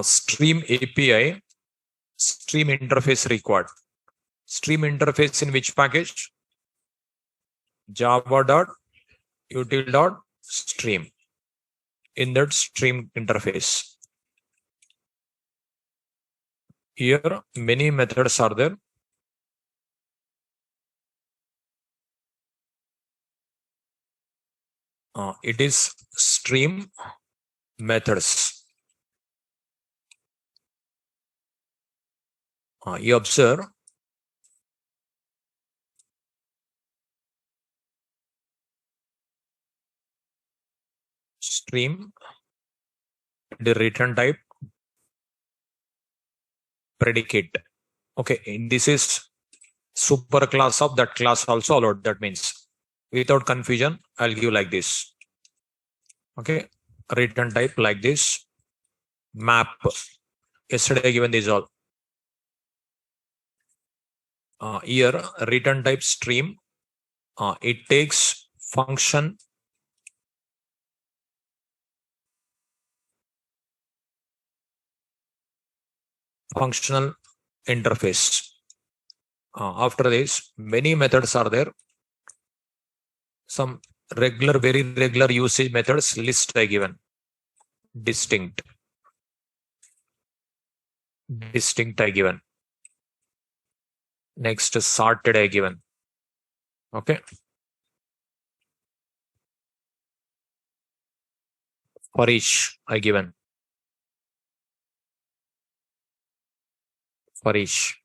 Stream API, stream interface required. Stream interface in which package? Java.util.stream. In that stream interface. Here many methods are there. It is stream methods. You observe stream, the return type, predicate. Okay, this is super class of that class also allowed. That means without confusion, I'll give like this. Okay, return type like this. Map. Yesterday given this all. Here return type stream. It takes function functional interface. After this, many methods are there. Some regular, very regular usage methods list I given. Distinct I given. Next sorted I given. Okay. For each I given. For each.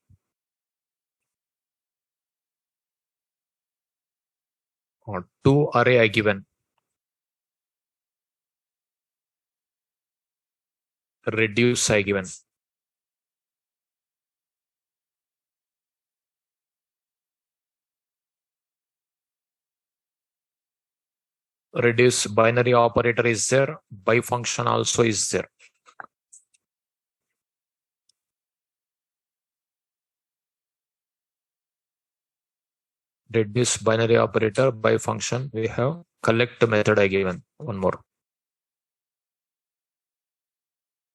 Or two array I given. Reduce I given. Reduce binary operator is there. By function also is there. Reduce binary operator by function. We have collect method I given. One more.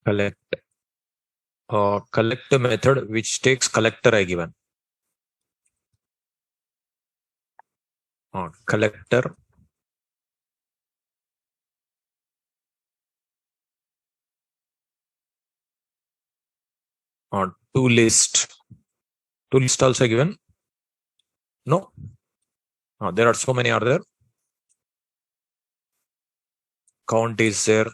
Collect. Collect method which takes collector I given. Collector. To list. To list also given. No. There are so many are there. Count is there.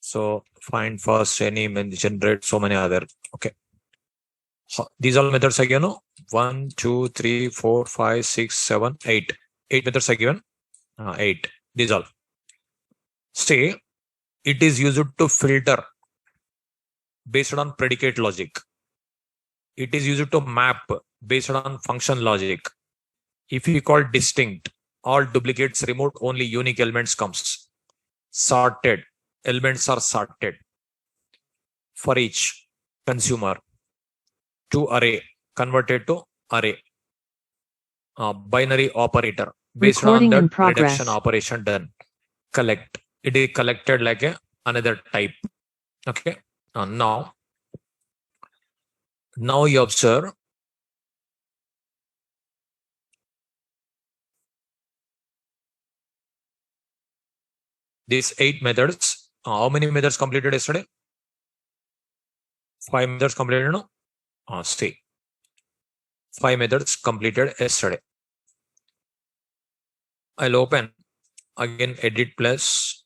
So find first any generate so many other. Okay. These all methods are given. 1, 2, 3, 4, 5, 6, 7, 8. 8 methods are given. 8. These all. Say it is used to filter based on predicate logic. It is used to map based on function logic. If you call distinct, all duplicates removed, only unique elements comes. Sorted, elements are sorted. For each consumer, to array, converted to array. Binary operator, based on the reduction operation done. Collect, it is collected like another type. Okay. Now you observe these 8 methods. How many methods completed yesterday? 5 methods completed, no? See. 5 methods completed yesterday. I'll open again edit plus.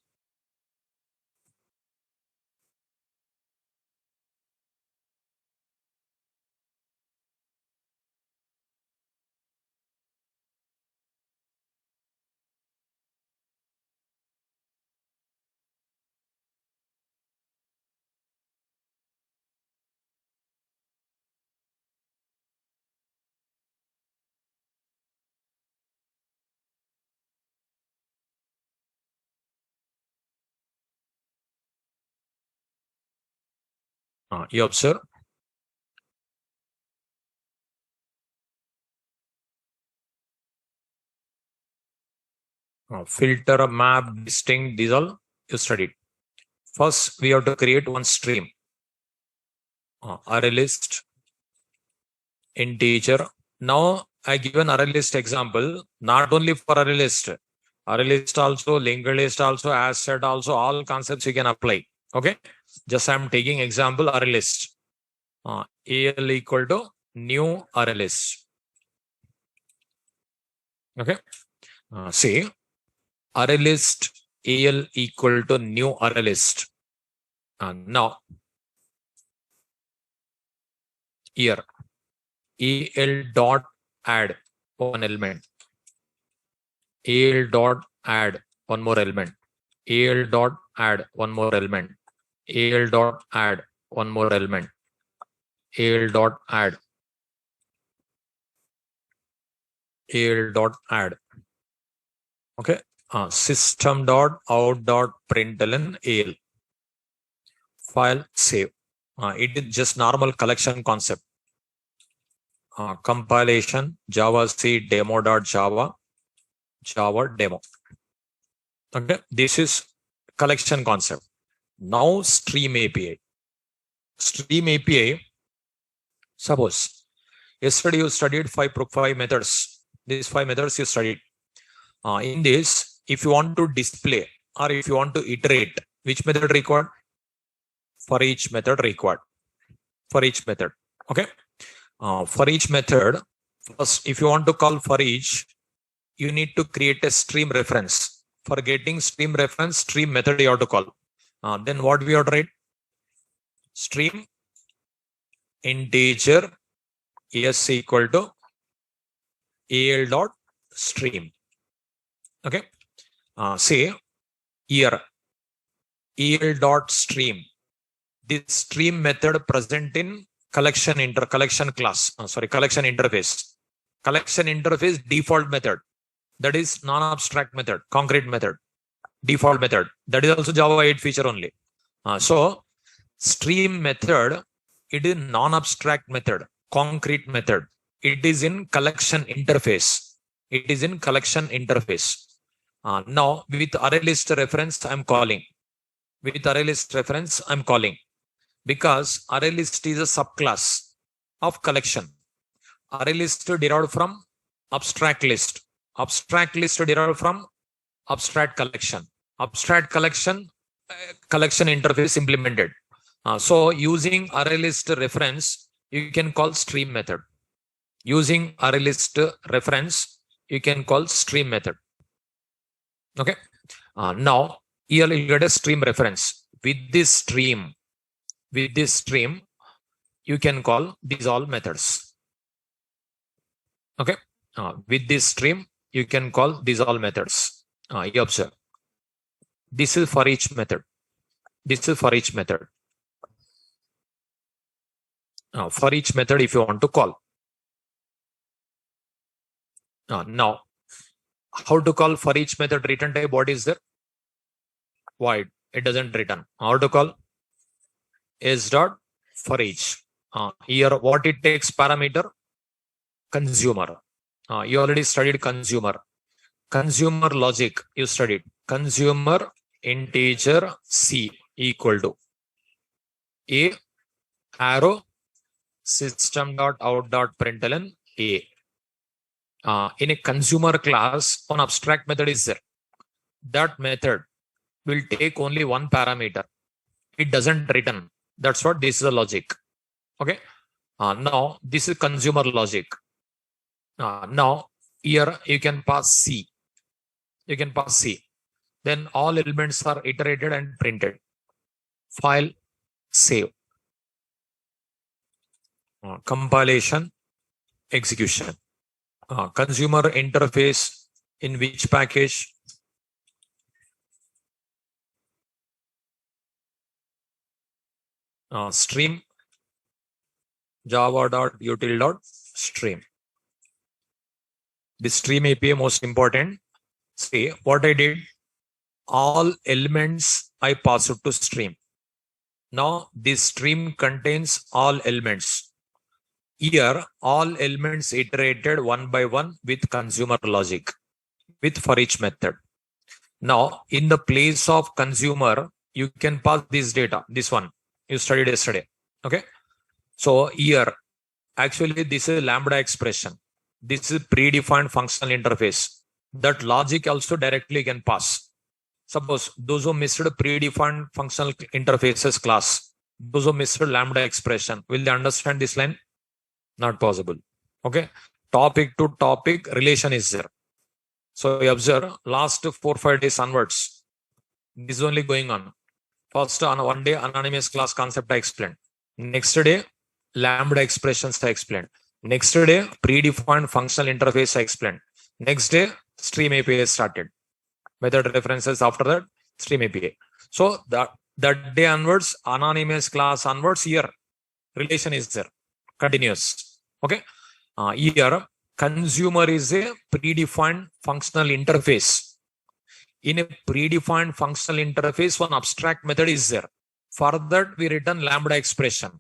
You observe. Filter, map, distinct, these all you studied. First, we have to create one stream. Array list, integer. Now, I give an array list example, not only for array list also, linked list also, as set also, all concepts you can apply. Okay. Just I'm taking example array list. AL equal to new array list. Okay. Say array list AL equal to new array list. Now, here AL dot add one element. AL dot add one more element. AL dot add one more element. AL dot add one more element. AL dot add. AL dot add. Okay. System dot out dot println AL. File save. It is just normal collection concept. Compilation Java C demo dot Java demo. Okay, this is collection concept. Now stream API. Stream API. Suppose yesterday you studied five methods. These 5 methods you studied. In this, if you want to display or if you want to iterate, which method required? For each method required. For each method. Okay. For each method, first, if you want to call for each, you need to create a stream reference. For getting stream reference, stream method you have to call. Then what we have to write? Stream integer s equal to al dot stream. Okay. Say here al dot stream. This stream method present in collection class. Collection interface. Collection interface default method. That is non-abstract method, concrete method, default method. That is also Java 8 feature only. So stream method, it is non-abstract method, concrete method. It is in collection interface. It is in collection interface. Now with array list reference, I'm calling. With array list reference, I'm calling. Because array list is a subclass of collection. Array list derived from abstract list. Abstract list derived from abstract collection. Abstract collection, collection interface implemented. So using array list reference, you can call stream method. Using array list reference, you can call stream method. Okay. Now here you get a stream reference. With this stream, you can call these all methods. Okay. With this stream, you can call these all methods. You observe. This is for each method. This is for each method. For each method, if you want to call. Now, how to call for each method? Return type, what is there? Void. It doesn't return. How to call? S dot for each. Here, what it takes parameter? Consumer. You already studied consumer. Consumer logic, you studied. Consumer integer C equal to A arrow system dot out dot println A. In a consumer class, one abstract method is there. That method will take only one parameter. It doesn't return. That's what this is the logic. Okay. Now this is consumer logic. Now here you can pass C. You can pass C. Then all elements are iterated and printed. File save. Compilation execution. Consumer interface in which package? Stream java.util.stream. The stream API most important. See what I did. All elements I pass it to stream. Now this stream contains all elements. Here all elements iterated one by one with consumer logic with for each method. Now in the place of consumer, you can pass this data. This one you studied yesterday. Okay. So here, actually, this is lambda expression. This is predefined functional interface. That logic also directly can pass. Suppose those who missed predefined functional interfaces class, those who missed lambda expression, will they understand this line? Not possible. Okay. Topic to topic relation is there. So you observe last 4-5 days onwards. This is only going on. First, on one day, anonymous class concept I explained. Next day, lambda expressions I explained. Next day, predefined functional interface I explained. Next day, stream API started. Method references after that, stream API. So that day onwards, anonymous class onwards, here, relation is there. Continuous. Okay. Here, consumer is a predefined functional interface. In a predefined functional interface, one abstract method is there. For that, we return lambda expression.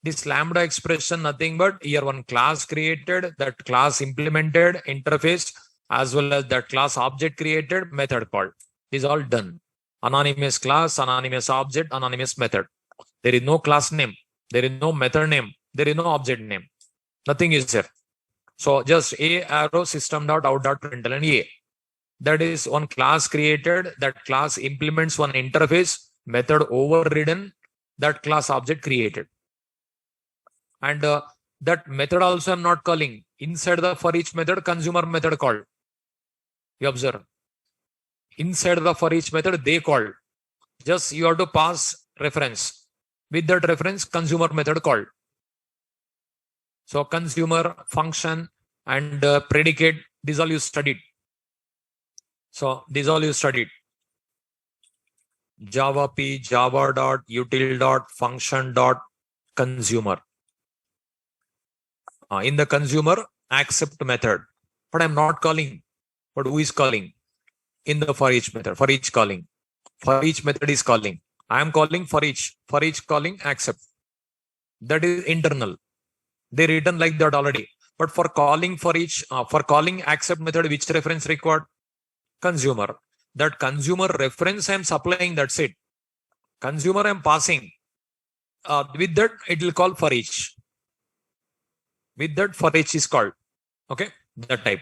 This lambda expression, nothing but here one class created, that class implemented interface, as well as that class object created, method called. This is all done. Anonymous class, anonymous object, anonymous method. There is no class name. There is no method name. There is no object name. Nothing is there. So just a arrow system.out.println a. That is one class created. That class implements one interface, method overridden, that class object created. And that method also I'm not calling. Inside the for each method, consumer method called. You observe. Inside the for each method, they called. Just you have to pass reference. With that reference, consumer method called. So consumer, function, and predicate, these all you studied. So these all you studied. Java P, Java dot, util dot, function dot, consumer. In the consumer, accept method. But I'm not calling. But who is calling? In the for each method, for each calling. For each method is calling. I am calling for each calling accept. That is internal. They written like that already. But for calling for each, for calling accept method, which reference required? Consumer. That consumer reference I am supplying, that's it. Consumer I am passing. With that, it will call for each. With that, for each is called. Okay, that type.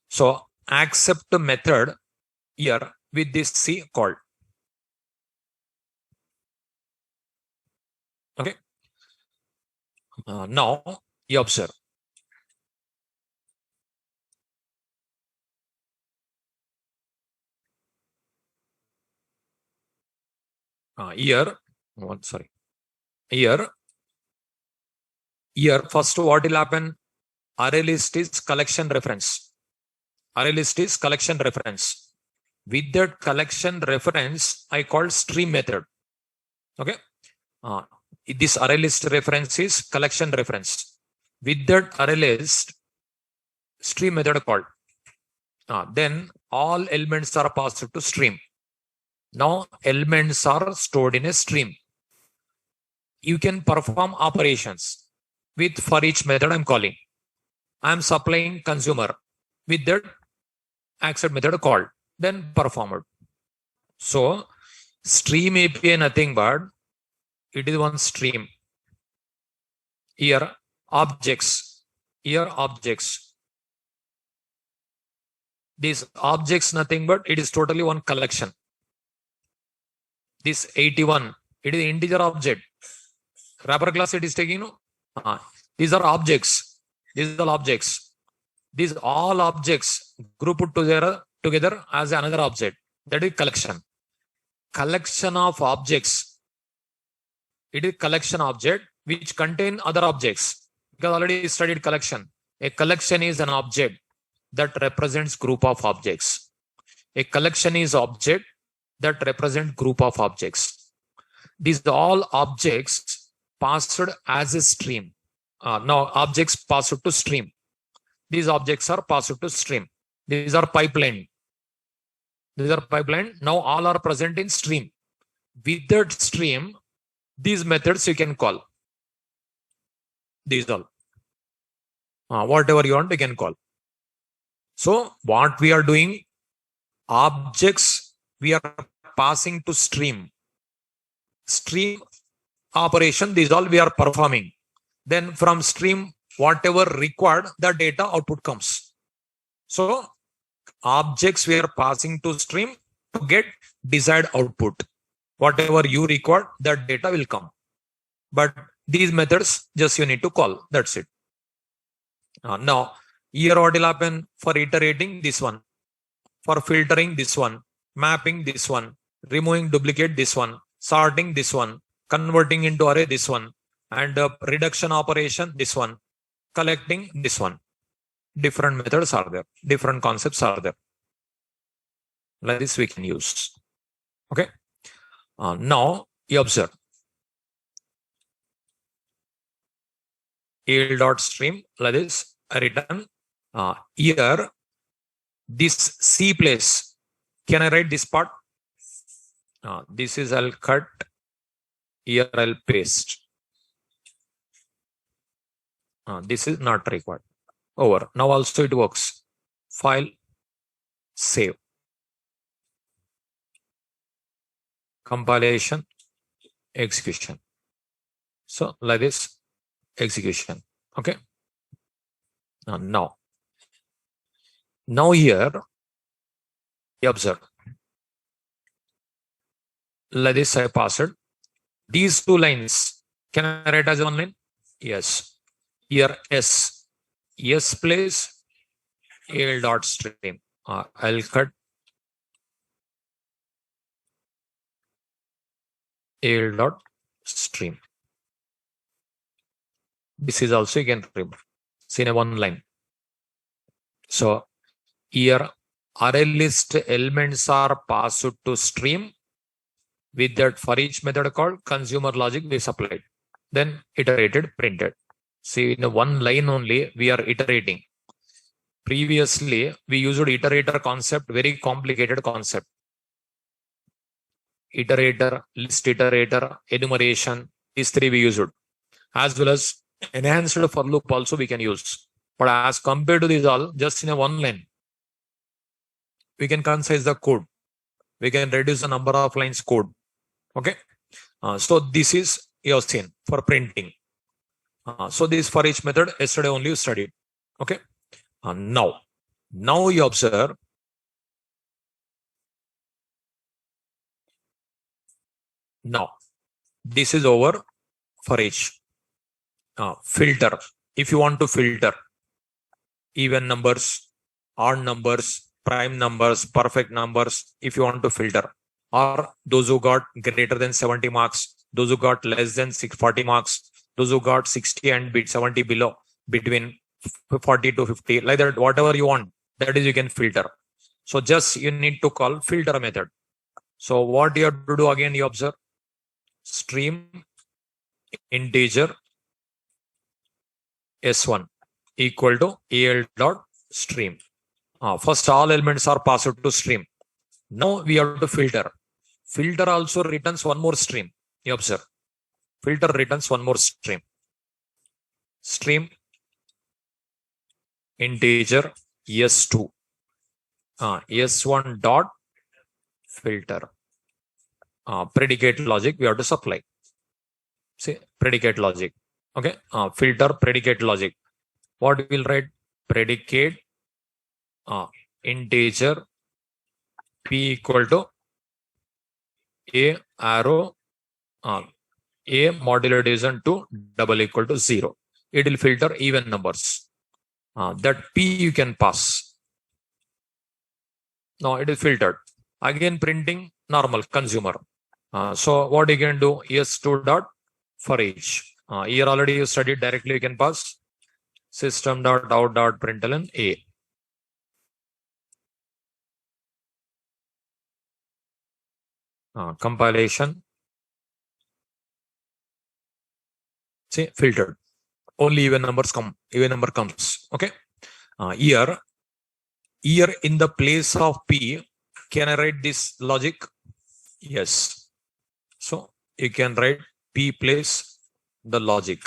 So accept method here with this C called. Okay. Now you observe. Here, first what will happen? Array list is collection reference. Array list is collection reference. With that collection reference, I call stream method. Okay. This array list reference is collection reference. With that array list, stream method called. Then all elements are passed to stream. Now elements are stored in a stream. You can perform operations with for each method I'm calling. I'm supplying consumer. With that accept method called. Then performed. So stream API nothing but it is one stream. Here objects. Here objects. These objects nothing but it is totally one collection. This 81, it is integer object. Wrapper class it is taking, no? These are objects. These are objects. These all objects grouped together as another object. That is collection. Collection of objects. It is collection object which contain other objects. Because already studied collection. A collection is an object that represents group of objects. A collection is object that represent group of objects. These all objects passed as a stream. Now objects passed to stream. These objects are passed to stream. These are pipeline. These are pipeline. Now all are present in stream. With that stream, these methods you can call. These all. Whatever you want, you can call. So what we are doing, objects we are passing to stream. stream operation, these all we are performing. Then from stream, whatever required, the data output comes. So objects we are passing to stream to get desired output. Whatever you record, that data will come. But these methods just you need to call. That's it. Now, here what will happen for iterating this one, for filtering this one, mapping this one, removing duplicate this one, sorting this one, converting into array this one, and reduction operation this one, collecting this one. Different methods are there, different concepts are there. Like this we can use. Okay. Now you observe yield.stream like this written here. This C place. Can I write this part? This is I'll cut. Here I'll paste. This is not required. Over. Now also it works. File. Save. Compilation. Execution. So like this. Execution. Okay. Now here you observe. Like this I passed. These two lines. Can I write as one line? Yes. Here S. Yes place yield.stream. I'll cut yield.stream. This is also you can remove. See in a one line. So here array list elements are passed to stream with that for each method called consumer logic we supplied. Then iterated, printed. See in a one line only we are iterating. Previously we used iterator concept, very complicated concept. Iterator, list iterator, enumeration, these three we used. As well as enhanced for loop also we can use. But as compared to these all, just in a one line, we can concise the code. We can reduce the number of lines code. Okay. So this is your scene for printing. So this for each method yesterday only you studied. Okay. Now you observe. Now this is over for each. Filter. If you want to filter even numbers, odd numbers, prime numbers, perfect numbers, if you want to filter, or those who got greater than 70 marks, those who got less than 640 marks, those who got 60 and 70 below, between 40 to 50, like that, whatever you want, that is you can filter. So just you need to call filter method. So what you have to do again, you observe stream integer S1 equal to yield.stream. First all elements are passed to stream. Now we have to filter. Filter also returns one more stream. You observe. Filter returns one more stream. Stream integer S2. S1 dot filter. Predicate logic we have to supply. See, predicate logic. Okay. Filter predicate logic. What we will write? Predicate integer p equal to a arrow a modulo division to double equal to 0. It will filter even numbers. That p you can pass. Now it is filtered. Again printing normal consumer. So what you can do? S2 dot for each. Here already you studied directly you can pass system dot out dot println a. Compilation. See, filtered. Only even numbers come. Even number comes. Okay. Here in the place of p, can I write this logic? Yes. So you can write p place the logic.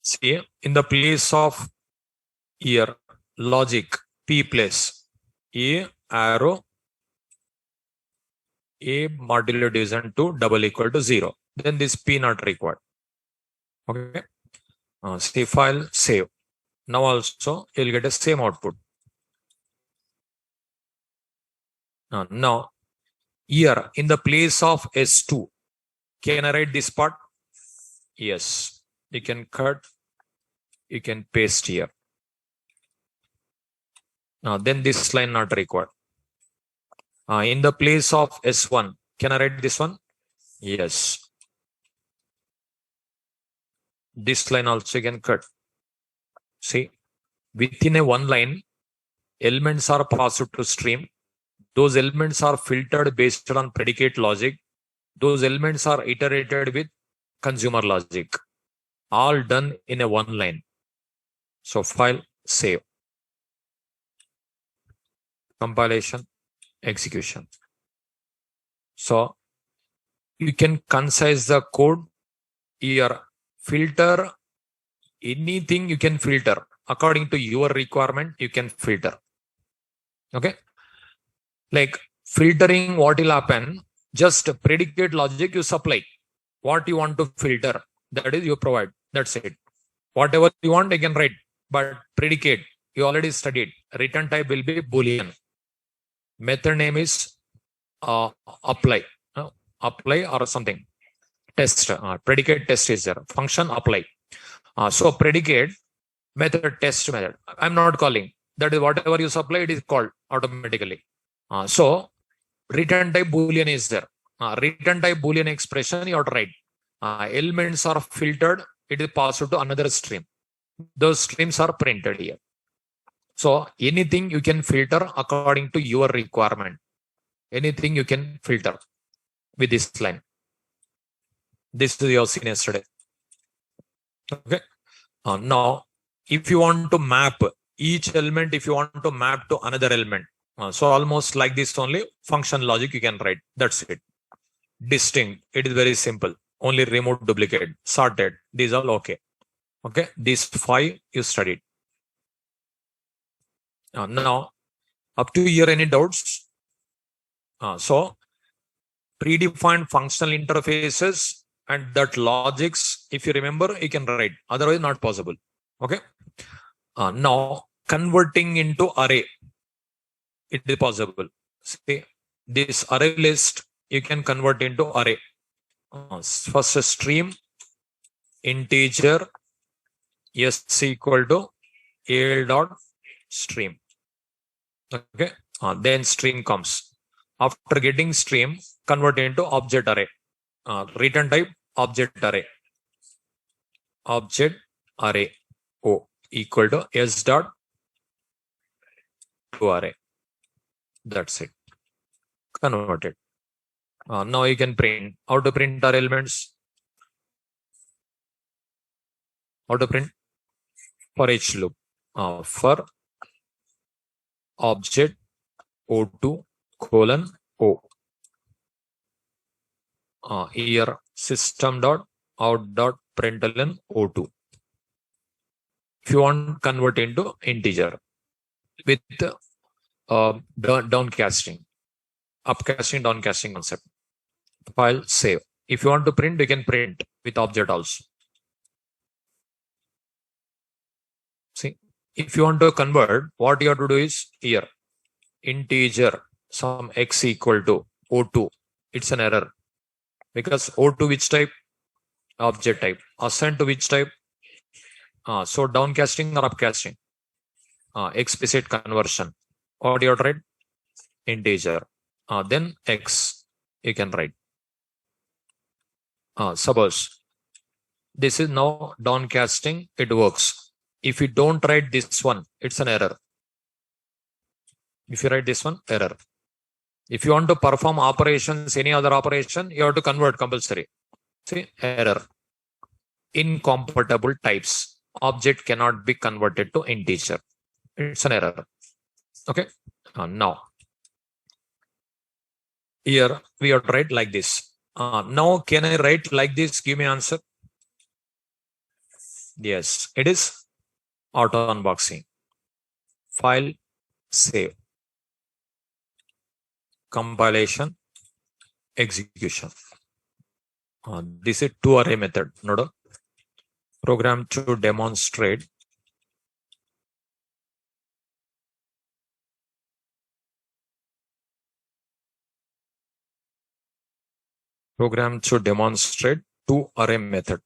See, in the place of here logic p place a arrow a modulo division to double equal to 0, then this p not required. Okay, save file, save. Now also you'll get the same output. Now here in the place of S2, can I write this part? Yes, you can cut, you can paste here. Now then this line not required. In the place of S1, can I write this one? Yes. This line also you can cut. See, within a one line, elements are passed to stream. Those elements are filtered based on predicate logic. Those elements are iterated with consumer logic. All done in a one line. So file, save. Compilation, execution. So you can concise the code here. Filter anything you can filter according to your requirement. You can filter. Okay, like filtering, what will happen? Just predicate logic you supply. What you want to filter, that is you provide. That's it. Whatever you want, you can write. But predicate, you already studied. Return type will be Boolean. Method name is apply. Apply or something. Test. Predicate test is there. Function apply. So predicate method, test method. I'm not calling. That is whatever you supply, it is called automatically. So return type Boolean is there. Return type Boolean expression you have to write. Elements are filtered. It is passed to another stream. Those streams are printed here. So anything you can filter according to your requirement. Anything you can filter with this line. This is your seen yesterday. Okay. Now, if you want to map each element, if you want to map to another element, so almost like this only, function logic you can write. That's it. Distinct. It is very simple. Only remove duplicate, sorted. These are okay. Okay. These 5 you studied. Now, up to here, any doubts? So, predefined functional interfaces and that logics, if you remember, you can write. Otherwise, not possible. Okay. Now, converting into array, it is possible. See, this array list, you can convert into array. First stream, integer, s equal to al dot stream. Okay. Then stream comes. After getting stream, convert into object array. Return type object array. Object array O equal to s dot to array. That's it. Converted. Now you can print. How to print our elements? How to print? For each loop. For object O2 colon O. Here system dot out dot println O2. If you want, convert into integer with downcasting, upcasting, downcasting concept. File, save. If you want to print, you can print with object also. See, if you want to convert, what you have to do is here integer some x equal to O2. It's an error because O2 which type? Object type. Assigned to which type? So downcasting or upcasting? Explicit conversion. What you have to write? Integer. Then x you can write. Suppose this is now downcasting, it works. If you don't write this one, it's an error. If you write this one, error. If you want to perform operations, any other operation, you have to convert compulsory. See, error. Incompatible types. Object cannot be converted to integer. It's an error. Okay. Now, here we have to write like this. Now, can I write like this? Give me answer. Yes, it is auto unboxing. File, save, compilation, execution. This is two array method. Nodo. Program to demonstrate. Program to demonstrate two array method.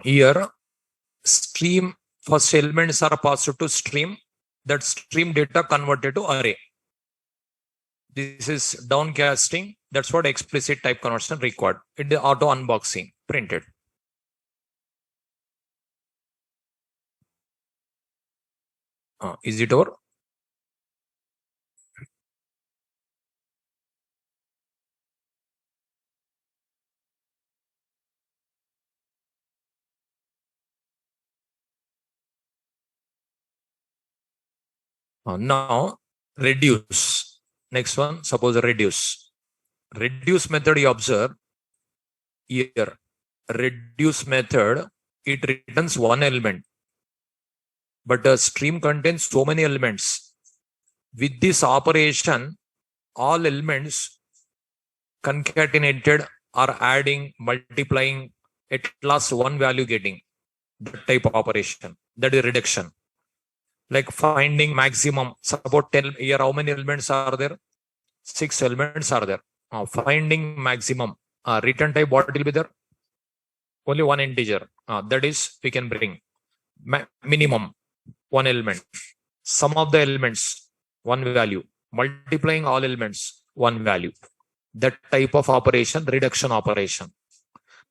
Here, stream first elements are passed to stream. That stream data converted to array. This is downcasting. That's what explicit type conversion required. In the auto unboxing printed. Is it over? Now reduce. Next one, suppose reduce. Reduce method you observe here. Reduce method, it returns one element, but the stream contains so many elements. With this operation, all elements concatenated are adding, multiplying, at last one value getting. That type of operation. That is reduction. Like finding maximum. Suppose tell here how many elements are there? 6 elements are there. Finding maximum. Return type, what will be there? Only one integer. That is, we can bring minimum, one element. Sum of the elements, one value. Multiplying all elements, one value. That type of operation, reduction operation.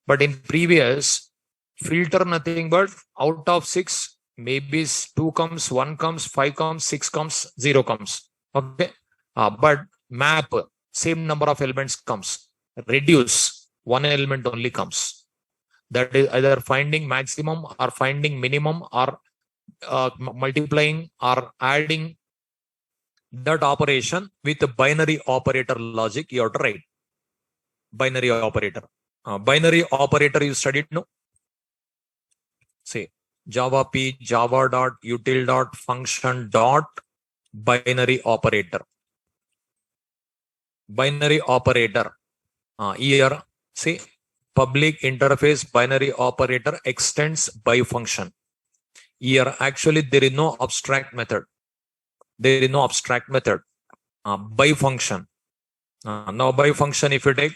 But in previous, filter nothing but out of 6, maybe 2 comes, 1 comes, 5 comes, 6 comes, 0 comes. Okay. But map, same number of elements comes. Reduce, one element only comes. That is either finding maximum or finding minimum or multiplying or adding. That operation with the binary operator logic you have to write. Binary operator. Binary operator you studied, no? Say Java P, Java dot util dot function dot binary operator. Binary operator. Here, see, public interface binary operator extends by function. Here, actually, there is no abstract method. There is no abstract method. By function. Now, by function, if you take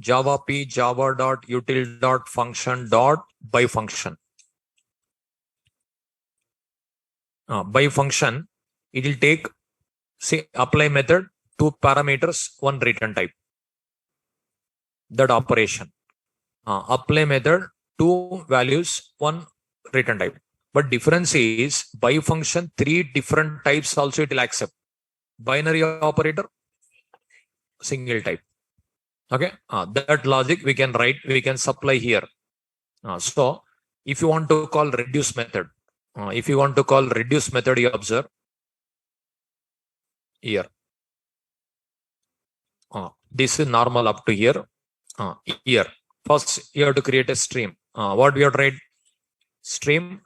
Java P, Java dot util dot function dot by function. By function, it will take, say, apply method, 2 parameters, 1 return type. That operation. Apply method, 2 values, 1 return type. But difference is by function, 3 different types also it will accept. Binary operator, single type. Okay. That logic we can write, we can supply here. So if you want to call reduce method, you observe here. This is normal up to here. Here. First, you have to create a stream. What we have to write? Stream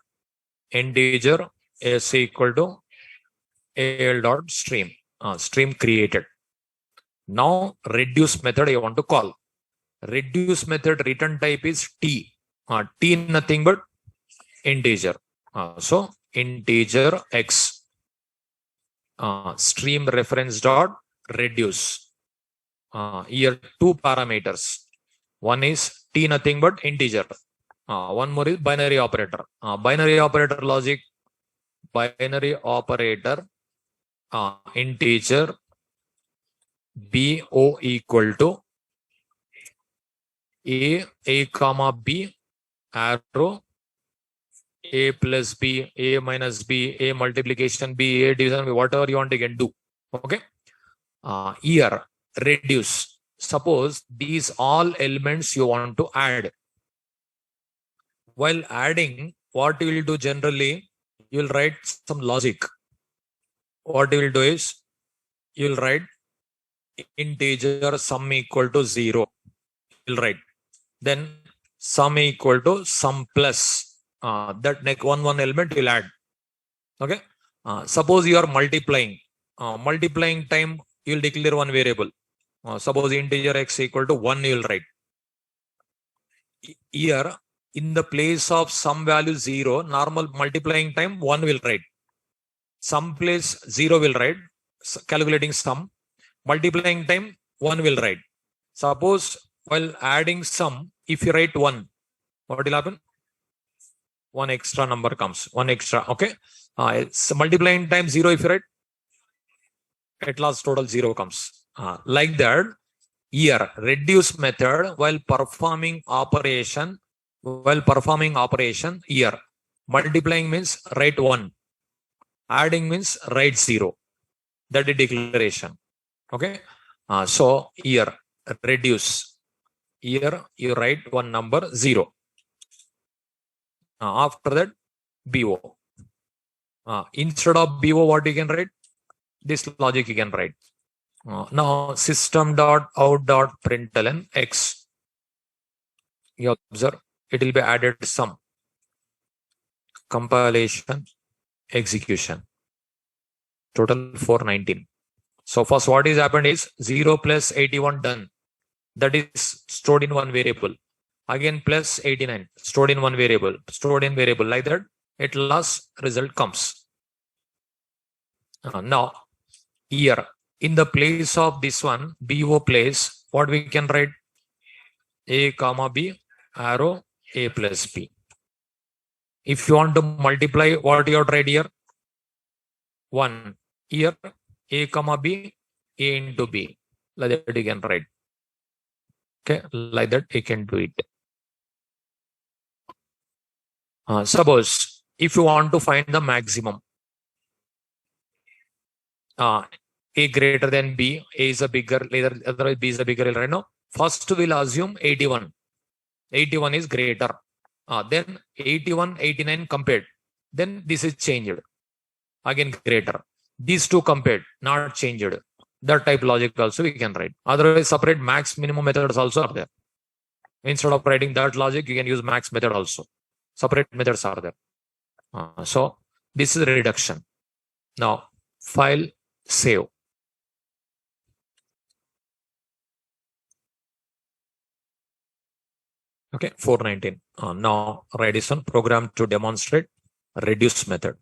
integer is equal to al dot stream. Stream created. Now, reduce method I want to call. Reduce method return type is t. T nothing but integer. So, integer x. Stream reference dot reduce. Here 2 parameters. One is t nothing but integer. One more is binary operator. Binary operator logic. Binary operator integer bo equal to a comma b arrow a plus b, a minus b, a multiplication b, a division b, whatever you want you can do. Okay. Here reduce. Suppose these all elements you want to add. While adding, what you will do generally, you will write some logic. What you will do is, you will write integer sum equal to 0. You will write. Then sum equal to sum plus. That next one element you will add. Okay. Suppose you are multiplying. Multiplying time, you will declare one variable. Suppose integer x equal to 1 you will write. Here, in the place of some value 0, normal multiplying time 1 will write. Some place 0 will write, calculating sum. Multiplying time 1 will write. Suppose while adding sum, if you write 1, what will happen? one extra number comes, one extra. Okay. It's multiplying times 0 if you write, at last total 0 comes. Like that, here reduce method while performing operation here. Multiplying means write 1, adding means write 0. That is declaration. Okay. So here reduce, here you write one number 0. After that BO. Instead of BO, what you can write? This logic you can write. Now system.out.println x. You observe, it will be added sum. Compilation, execution. Total 419. So first what is happened is 0 plus 81 done. That is stored in one variable. Again plus 89 stored in one variable, stored in variable, like that. At last result comes. Now here in the place of this one BO place, what we can write? A comma B arrow A plus B. If you want to multiply, what you have tried here? 1. Here A comma B, A into B. Like that you can write. Okay, like that you can do it. Suppose if you want to find the maximum, A greater than B, A is a bigger, otherwise B is a bigger, right? Now, first we'll assume 81. 81 is greater. Then 81, 89 compared. Then this is changed. Again greater. These two compared, not changed. That type logic also we can write. Otherwise, separate max minimum methods also are there. Instead of writing that logic, you can use max method also. Separate methods are there. So this is reduction. Now, file, save. Okay, 419. Now, write this one program to demonstrate reduce method.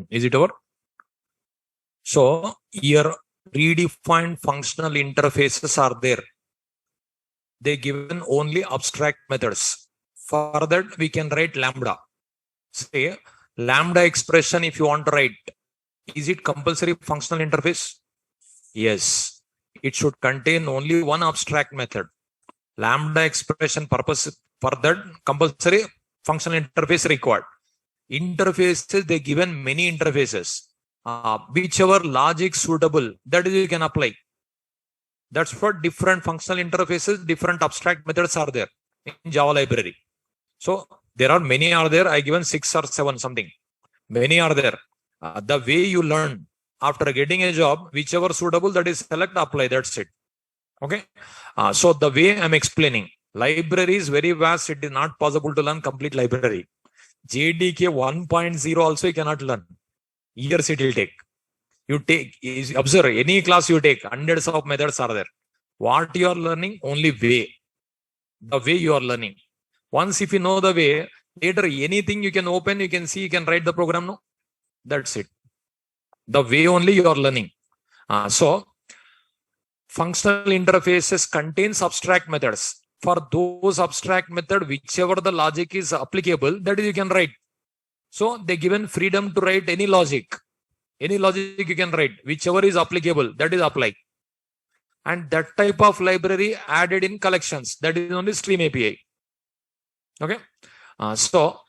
Is it over? So here predefined functional interfaces are there. They given only abstract methods. For that, we can write lambda. Say lambda expression if you want to write. Is it compulsory functional interface? Yes. It should contain only one abstract method. Lambda expression purpose for that compulsory functional interface required. Interfaces, they given many interfaces. Whichever logic suitable, that is you can apply. That's for different functional interfaces, different abstract methods are there in Java library. So there are many are there. I given 6 or 7 something. Many are there. The way you learn after getting a job, whichever suitable, that is select, apply. That's it. Okay. So the way I'm explaining, library is very vast. It is not possible to learn complete library. JDK 1.0 also you cannot learn. Years it will take. You take, observe any class you take, hundreds of methods are there. What you are learning, only way. The way you are learning. Once if you know the way, later anything you can open, you can see, you can write the program. No, that's it. The way only you are learning. So functional interfaces contains abstract methods. For those abstract method, whichever the logic is applicable, that is you can write. So they given freedom to write any logic. Any logic you can write, whichever is applicable, that is apply. And that type of library added in collections, that is only Stream API. Okay. So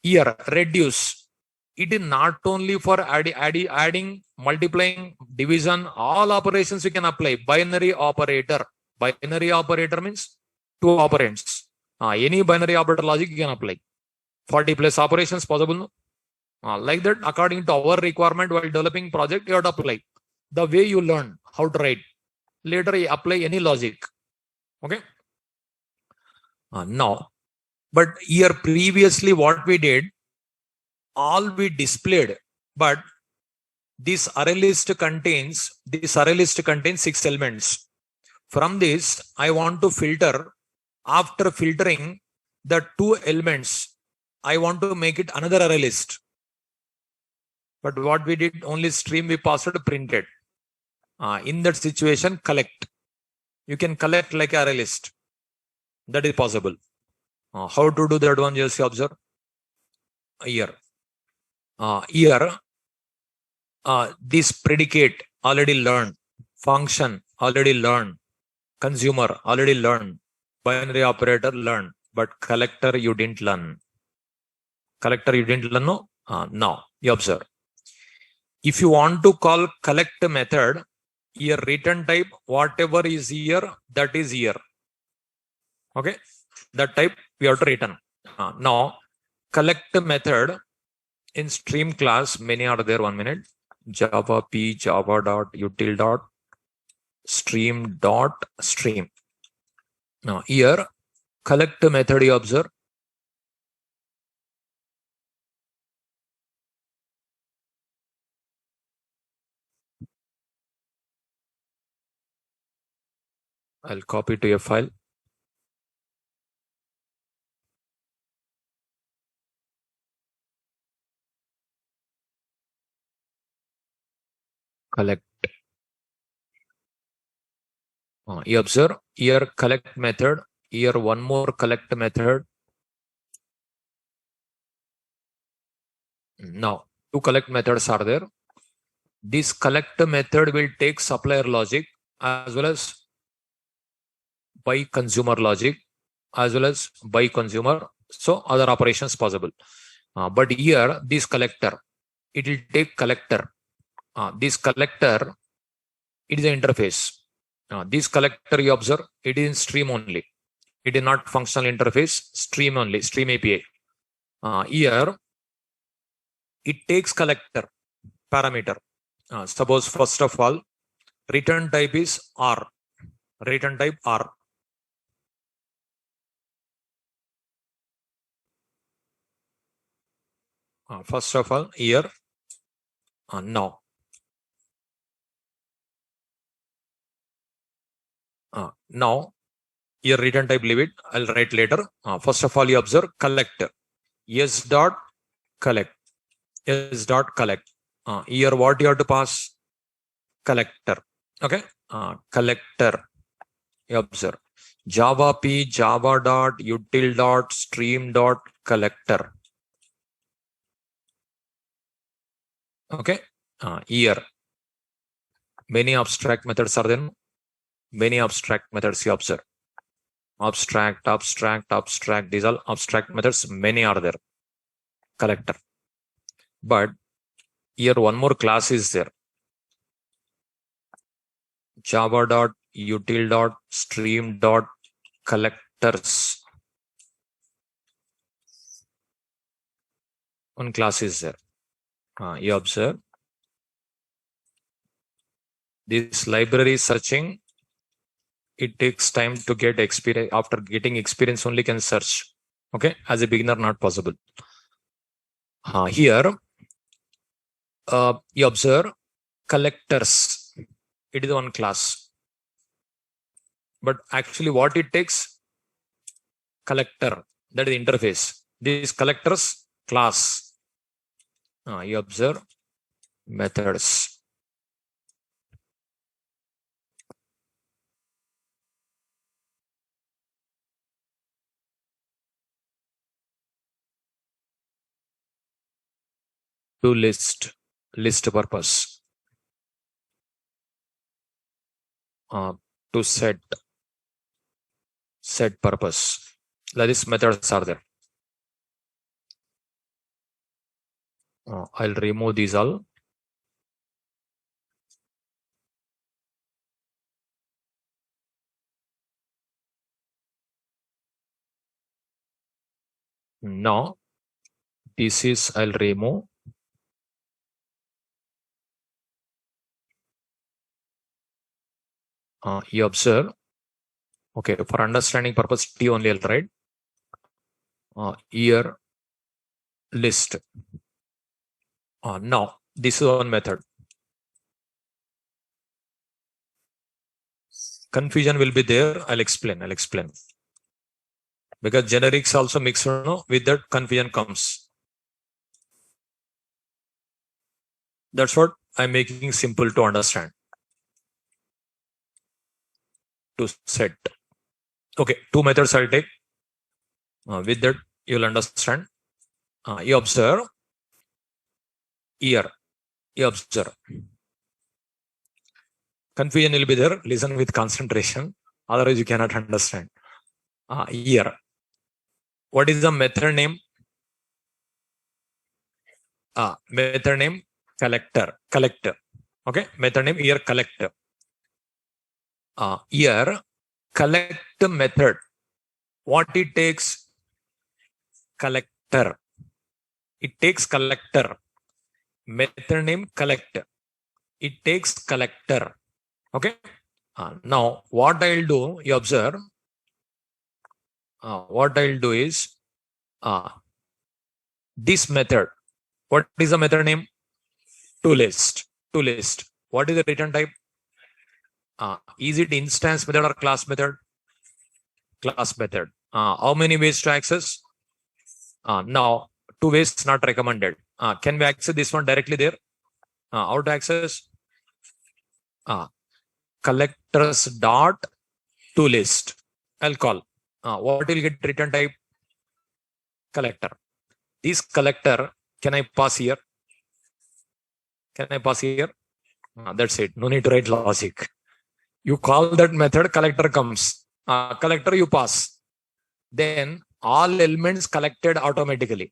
here reduce. It is not only for adding, multiplying, division, all operations you can apply. Binary operator. Binary operator means 2 operands. Any binary operator logic you can apply. 40 plus operations possible. No? Like that, according to our requirement while developing project, you have to apply. The way you learn how to write. Later, you apply any logic. Okay. Now, but here previously what we did, all we displayed, but this array list contains 6 elements. From this, I want to filter. After filtering the 2 elements, I want to make it another array list. But what we did, only stream we passed printed. In that situation, collect. You can collect like array list. That is possible. How to do that one, just observe. Here. This predicate already learned. Function already learned. Consumer already learned. Binary operator learned. But collector you didn't learn. Collector you didn't learn, no? Now, you observe. If you want to call collect method, here return type, whatever is here, that is here. Okay, that type we have to return. Now, collect method in stream class, many are there. 1 minute. Java p java dot util dot stream dot stream. Now here collect method you observe. I'll copy to your file. Collect. You observe here collect method. Here one more collect method. Now 2 collect methods are there. This collect method will take supplier logic as well as by consumer logic as well as by consumer. So other operations possible. But here this collector, it will take collector. This collector, it is an interface. This collector you observe, it is in stream only. It is not functional interface, stream only, stream API. Here, it takes collector parameter. Suppose first of all, return type is R. Return type R. First of all, here, now. Now, here return type leave it. I'll write later. First of all, you observe collector. Yes dot collect. Yes dot collect. Here what you have to pass? Collector. Okay. Collector. You observe. Java P, Java dot, util dot, stream dot, collector. Okay. Here. Many abstract methods are there. Many abstract methods you observe. Abstract, abstract, abstract. These are abstract methods. Many are there. Collector. But here one more class is there. Java dot, util dot, stream dot, collectors. One class is there. You observe. This library searching, it takes time to get experience. After getting experience only can search. Okay. As a beginner, not possible. Here, you observe collectors. It is one class. But actually what it takes? Collector. That is the interface. This collectors class. You observe methods. To list purpose. To set purpose. Like this methods are there. I'll remove these all. Now this is I'll remove. You observe. Okay, for understanding purpose, T only I'll write. Here list. Now this is one method. Confusion will be there. I'll explain. Because generics also mixed, with that confusion comes. That's what I'm making simple to understand. To set. Okay, two methods I'll take. With that, you'll understand. You observe. Here, you observe. Confusion will be there. Listen with concentration. Otherwise, you cannot understand. Here. What is the method name? Method name collector. Okay, method name here collector. Here collect method. What it takes? Collector. It takes collector. Method name collector. It takes collector. Okay. Now what I'll do, you observe. What I'll do is this method. What is the method name? ToList. What is the return type? Is it instance method or class method? Class method. How many ways to access? Now, 2 ways not recommended. Can we access this one directly there? How to access? Collectors dot ToList. I'll call. What will get return type? Collector. This collector, can I pass here? That's it. No need to write logic. You call that method, collector comes. Collector you pass. Then all elements collected automatically.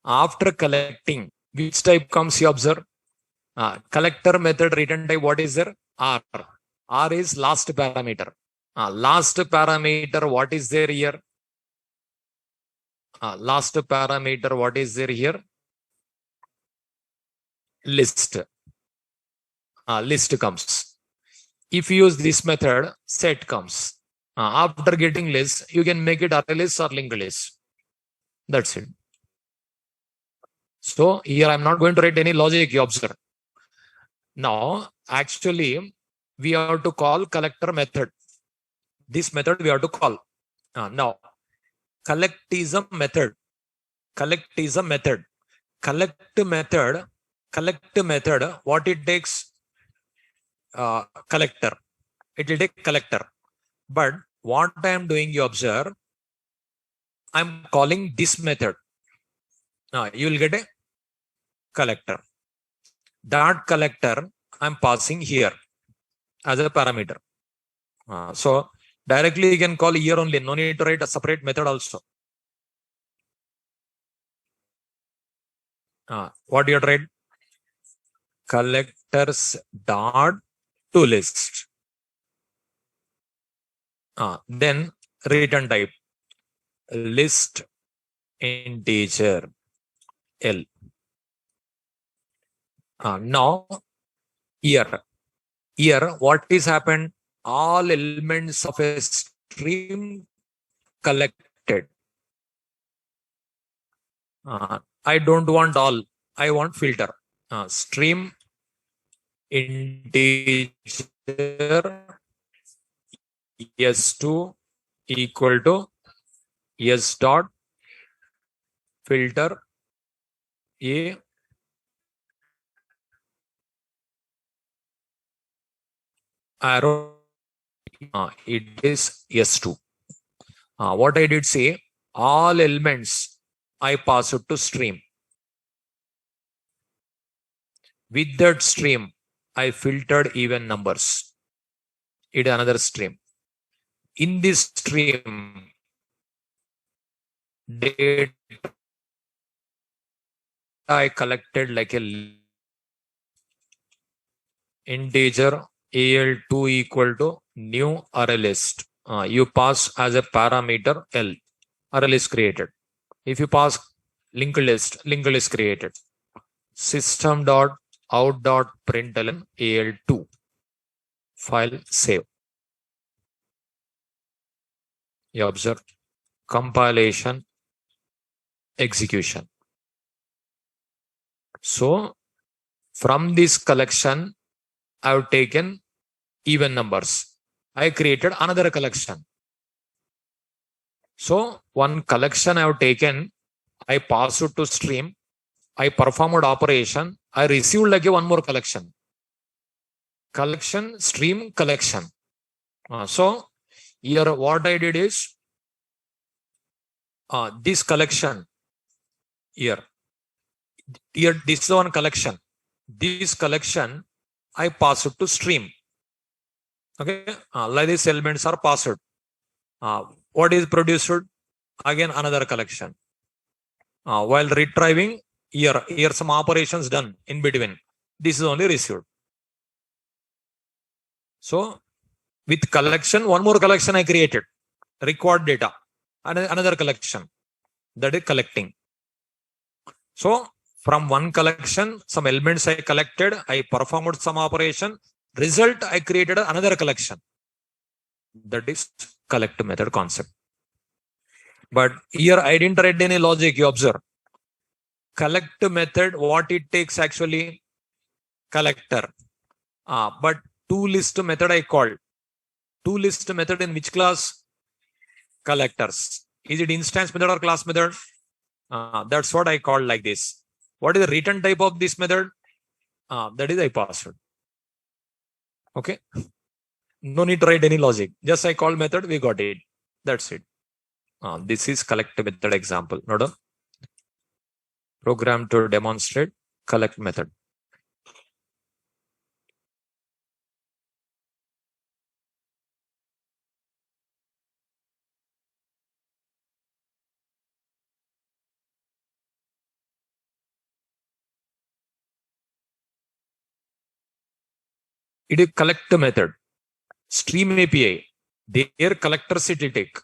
After collecting, which type comes, you observe? Collector method return type, what is there? R. R is last parameter. Last parameter, what is there here? Last parameter, what is there here? List. List comes. If you use this method, set comes. After getting list, you can make it array list or linked list. That's it. So here I'm not going to write any logic, you observe. Now, actually, we have to call collector method. This method we have to call. Now, collect is a method. Collect collect method, what it takes, collector. It will take collector. But what I am doing, you observe, I'm calling this method. Now you will get a collector. That collector I'm passing here as a parameter. So directly you can call here only. No need to write a separate method also. What you write? Collectors dot to list. Then return type list integer L. Now here what is happened? All elements of a stream collected. I don't want all. I want filter. Stream integer s2 equal to s dot filter a arrow. It is s2. What I did say, all elements I pass it to stream. With that stream, I filtered even numbers. It another stream. In this stream, data I collected like a integer al2 equal to new array list. You pass as a parameter L. Array list created. If you pass linked list created. System dot out dot println al2. File save. You observe compilation, execution. So from this collection, I have taken even numbers. I created another collection. So one collection I have taken, I pass it to stream. I performed operation. I received like a one more collection. Collection, stream, collection. So here what I did is this collection here this is one collection. This collection I pass it to stream. Okay, like these elements are passed. What is produced? Again another collection. While retrieving here some operations done in between. This is only received. So with collection, one more collection I created. Record data. And another collection. That is collecting. So from one collection, some elements I collected, I performed some operation. Result, I created another collection. That is collect method concept. But here I didn't write any logic, you observe. Collect method, what it takes actually? Collector. But toList method I called. toList method in which class? Collectors. Is it instance method or class method? That's what I called like this. What is the return type of this method? That is I passed. Okay. No need to write any logic. Just I call method, we got it. That's it. This is collect method example. Note program to demonstrate collect method. It is collect method. Stream API. Their collectors it will take.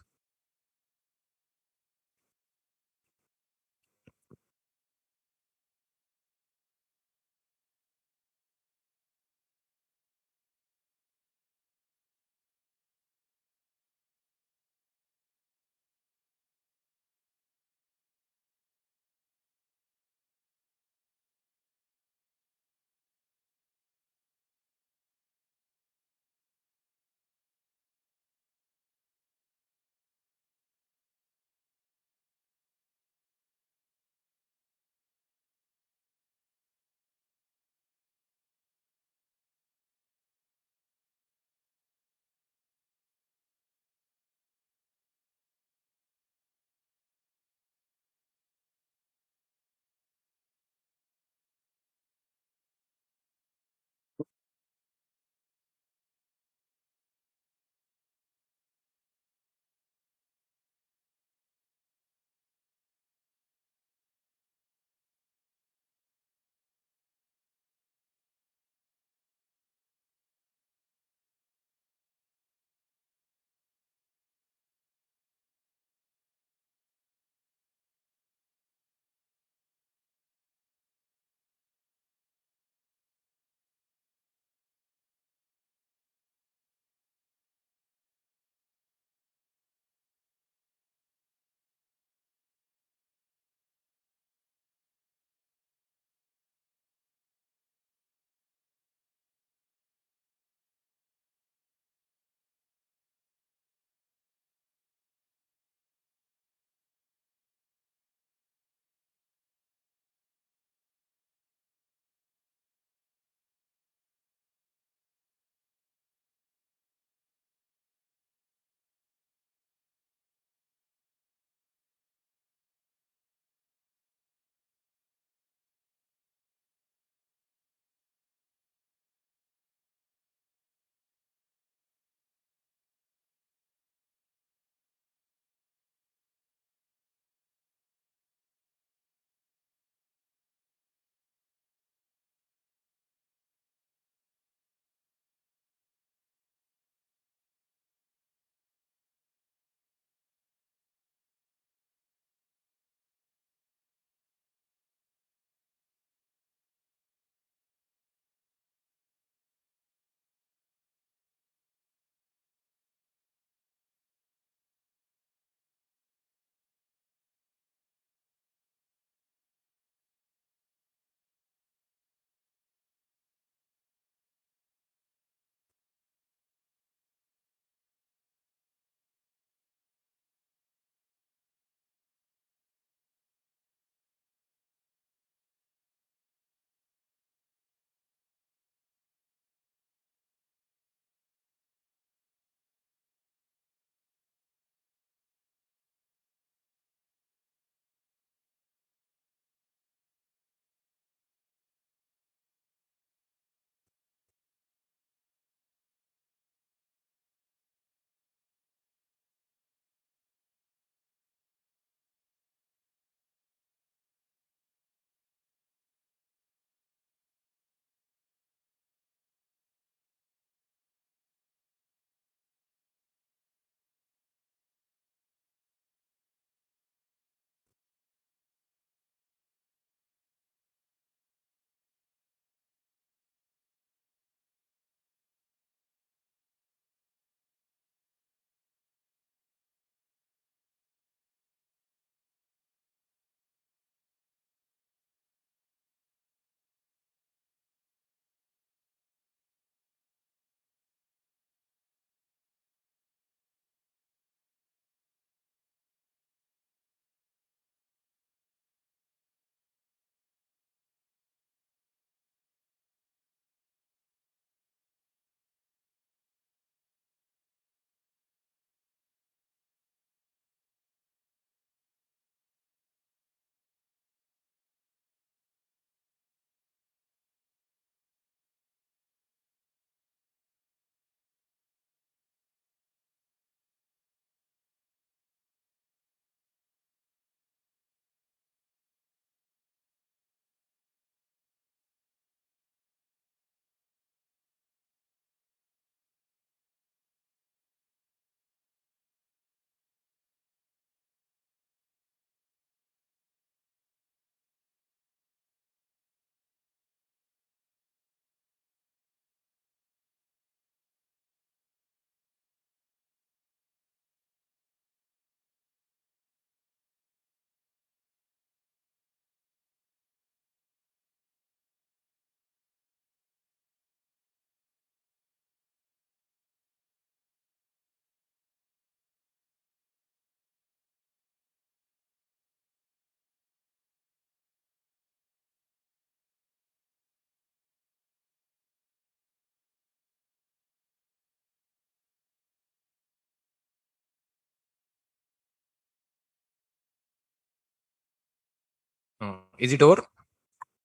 Is it over?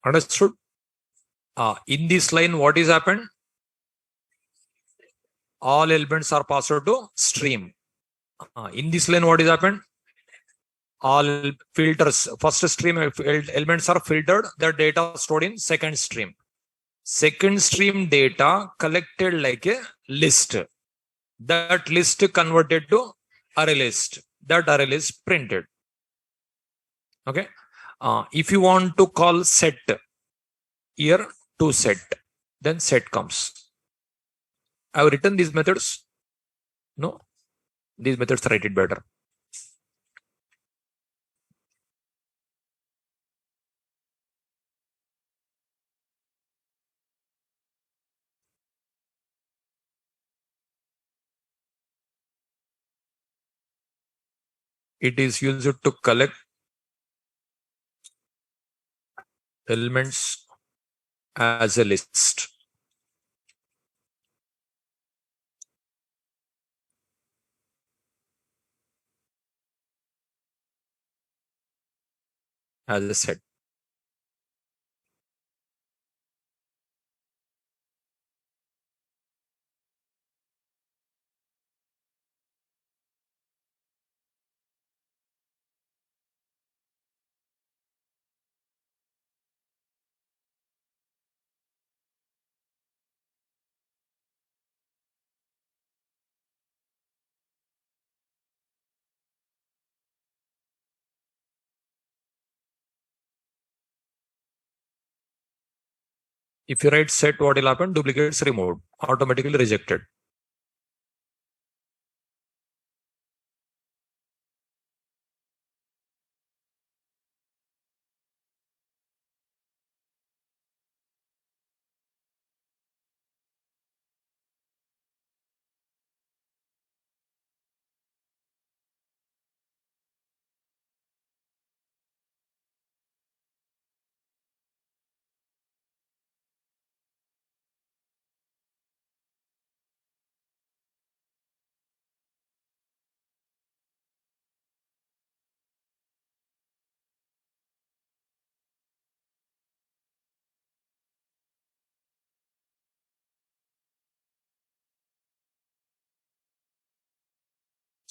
Understood? In this line, what is happened? All elements are passed to stream. In this line, what is happened? All filters, first stream elements are filtered, their data stored in second stream. Second stream data collected like a list. That list converted to array list. That array list printed. Okay. If you want to call set, here to set, then set comes. I have written these methods. No, these methods write it better. It is used to collect elements as a list. As a set. If you write set, what will happen? Duplicates removed, automatically rejected.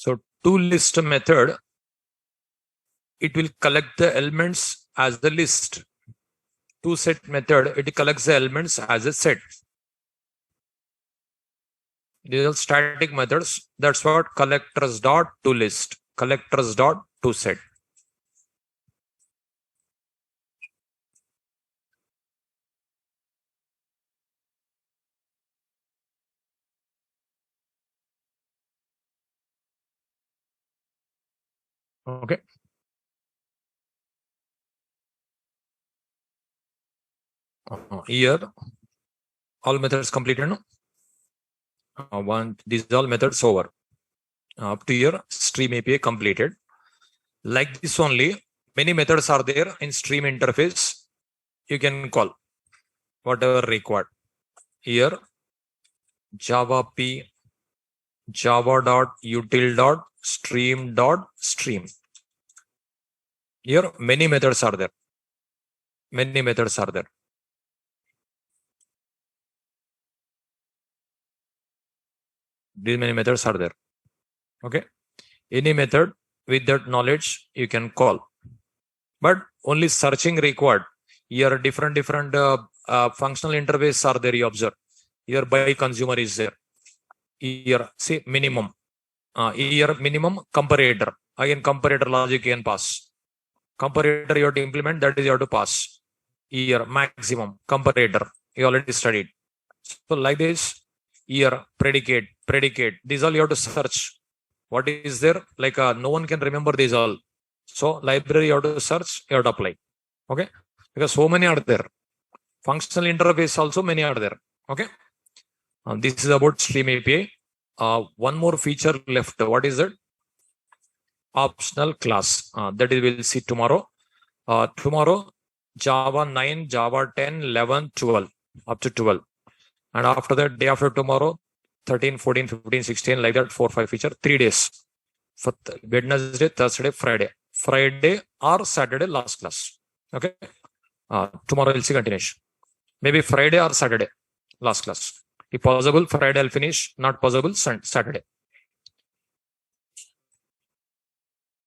So toList method, it will collect the elements as the list. ToSet method, it collects the elements as a set. These are static methods. That's what collectors dot toList, collectors dot ToSet. Okay. Here, all methods completed. No? These all methods over. Up to here, stream API completed. Like this only, many methods are there in stream interface. You can call whatever required. Here, Java P, java.util.stream.stream. Here, many methods are there. Many methods are there. These many methods are there. Okay. Any method with that knowledge you can call, but only searching required. Here different functional interface are there. You observe here by consumer is there. Here see minimum. Here minimum comparator. Again comparator logic you can pass. Comparator you have to implement, that is you have to pass. Here maximum comparator you already studied. So like this, here predicate. These all you have to search. What is there? Like no one can remember these all. So library you have to search, you have to apply. Okay, because so many are there. Functional interface also many are there. Okay, this is about Stream API. One more feature left. What is it? Optional class. That is we'll see tomorrow. Tomorrow Java 9, Java 10, 11, 12, up to 12. And after that, day after tomorrow, 13, 14, 15, 16, like that, 4, 5 feature, 3 days. For Wednesday, Thursday, Friday or Saturday, last class. Okay. Tomorrow we'll see continuation. Maybe Friday or Saturday, last class. If possible, Friday I'll finish. Not possible, Saturday.